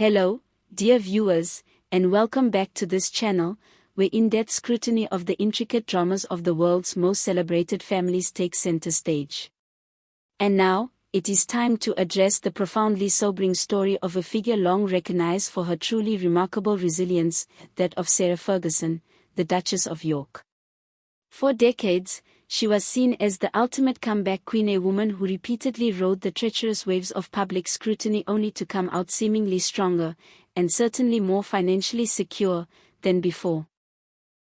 Hello, dear viewers, and welcome back to this channel, where in-depth scrutiny of the intricate dramas of the world's most celebrated families takes center stage. And now, it is time to address the profoundly sobering story of a figure long recognized for her truly remarkable resilience, that of Sarah Ferguson, the Duchess of York. For decades, she was seen as the ultimate comeback queen, a woman who repeatedly rode the treacherous waves of public scrutiny only to come out seemingly stronger, and certainly more financially secure, than before.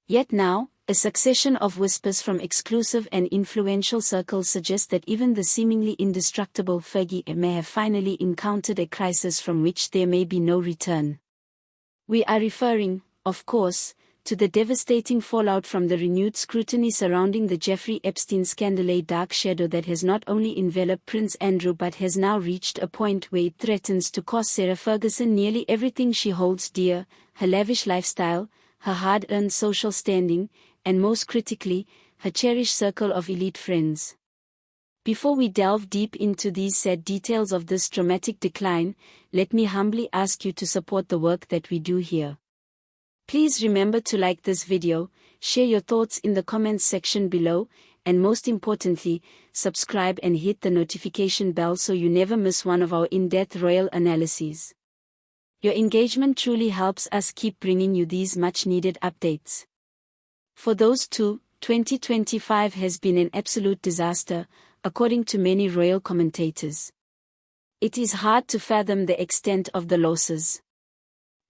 Yet now, a succession of whispers from exclusive and influential circles suggest that even the seemingly indestructible Fergie may have finally encountered a crisis from which there may be no return. We are referring, of course, to the devastating fallout from the renewed scrutiny surrounding the Jeffrey Epstein scandal, a dark shadow that has not only enveloped Prince Andrew but has now reached a point where it threatens to cost Sarah Ferguson nearly everything she holds dear: her lavish lifestyle, her hard-earned social standing, and most critically, her cherished circle of elite friends. Before we delve deep into these sad details of this dramatic decline, let me humbly ask you to support the work that we do here. Please remember to like this video, share your thoughts in the comments section below, and most importantly, subscribe and hit the notification bell so you never miss one of our in-depth royal analyses. Your engagement truly helps us keep bringing you these much-needed updates. For those two, 2025 has been an absolute disaster, according to many royal commentators. It is hard to fathom the extent of the losses.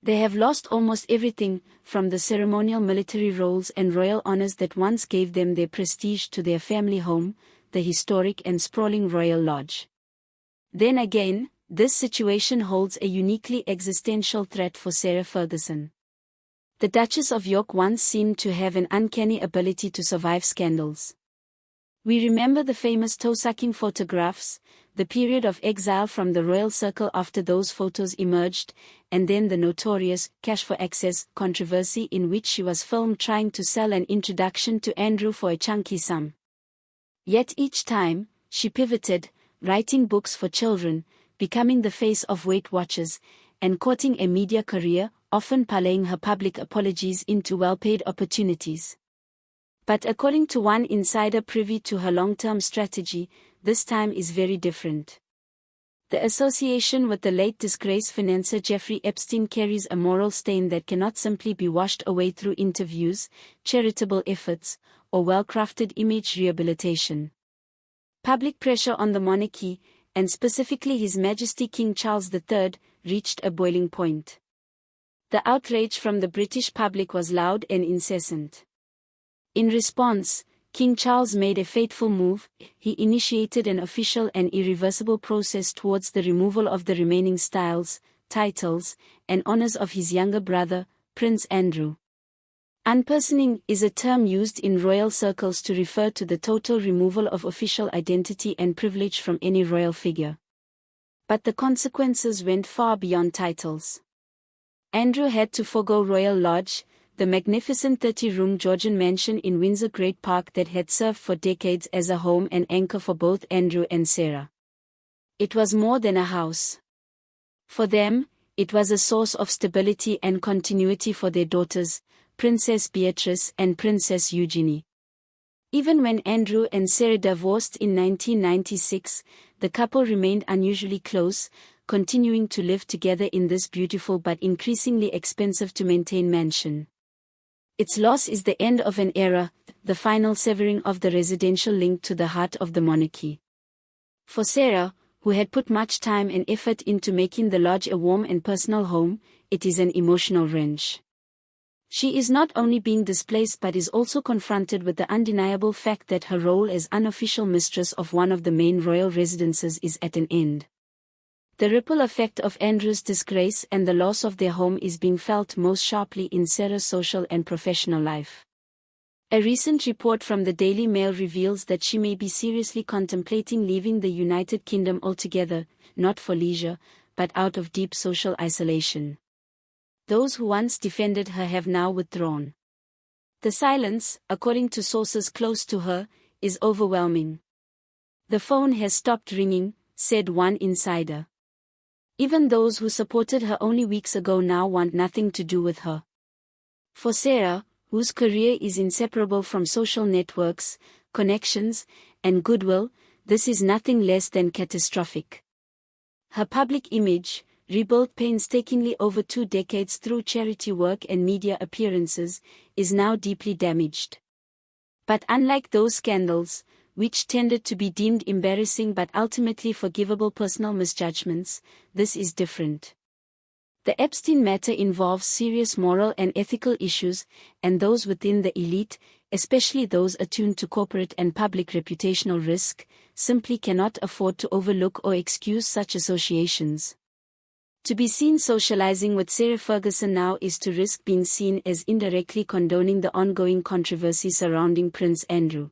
They have lost almost everything, from the ceremonial military roles and royal honors that once gave them their prestige to their family home, the historic and sprawling royal lodge. Then again, this situation holds a uniquely existential threat for Sarah Ferguson. The Duchess of York once seemed to have an uncanny ability to survive scandals. We remember the famous toe-sucking photographs, the period of exile from the royal circle after those photos emerged, and then the notorious cash for access controversy in which she was filmed trying to sell an introduction to Andrew for a chunky sum. Yet each time, she pivoted, writing books for children, becoming the face of Weight Watchers, and courting a media career, often parlaying her public apologies into well-paid opportunities. But according to one insider privy to her long-term strategy, this time is very different. The association with the late disgraced financier Jeffrey Epstein carries a moral stain that cannot simply be washed away through interviews, charitable efforts, or well-crafted image rehabilitation. Public pressure on the monarchy, and specifically His Majesty King Charles III, reached a boiling point. The outrage from the British public was loud and incessant. In response, King Charles made a fateful move. He initiated an official and irreversible process towards the removal of the remaining styles, titles, and honors of his younger brother, Prince Andrew. Unpersoning is a term used in royal circles to refer to the total removal of official identity and privilege from any royal figure. But the consequences went far beyond titles. Andrew had to forego Royal Lodge, the magnificent 30-room Georgian mansion in Windsor Great Park that had served for decades as a home and anchor for both Andrew and Sarah. It was more than a house. For them, it was a source of stability and continuity for their daughters, Princess Beatrice and Princess Eugenie. Even when Andrew and Sarah divorced in 1996, the couple remained unusually close, continuing to live together in this beautiful but increasingly expensive-to-maintain mansion. Its loss is the end of an era, the final severing of the residential link to the heart of the monarchy. For Sarah, who had put much time and effort into making the lodge a warm and personal home, it is an emotional wrench. She is not only being displaced but is also confronted with the undeniable fact that her role as unofficial mistress of one of the main royal residences is at an end. The ripple effect of Andrew's disgrace and the loss of their home is being felt most sharply in Sarah's social and professional life. A recent report from the Daily Mail reveals that she may be seriously contemplating leaving the United Kingdom altogether, not for leisure, but out of deep social isolation. Those who once defended her have now withdrawn. The silence, according to sources close to her, is overwhelming. The phone has stopped ringing, said one insider. Even those who supported her only weeks ago now want nothing to do with her. For Sarah, whose career is inseparable from social networks, connections, and goodwill, this is nothing less than catastrophic. Her public image, rebuilt painstakingly over 2 decades through charity work and media appearances, is now deeply damaged. But unlike those scandals, which tended to be deemed embarrassing but ultimately forgivable personal misjudgments, this is different. The Epstein matter involves serious moral and ethical issues, and those within the elite, especially those attuned to corporate and public reputational risk, simply cannot afford to overlook or excuse such associations. To be seen socializing with Sarah Ferguson now is to risk being seen as indirectly condoning the ongoing controversy surrounding Prince Andrew.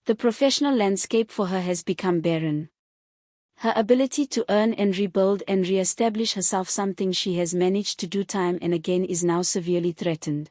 The professional landscape for her has become barren. Her ability to earn and rebuild and re-establish herself, something she has managed to do time and again, is now severely threatened.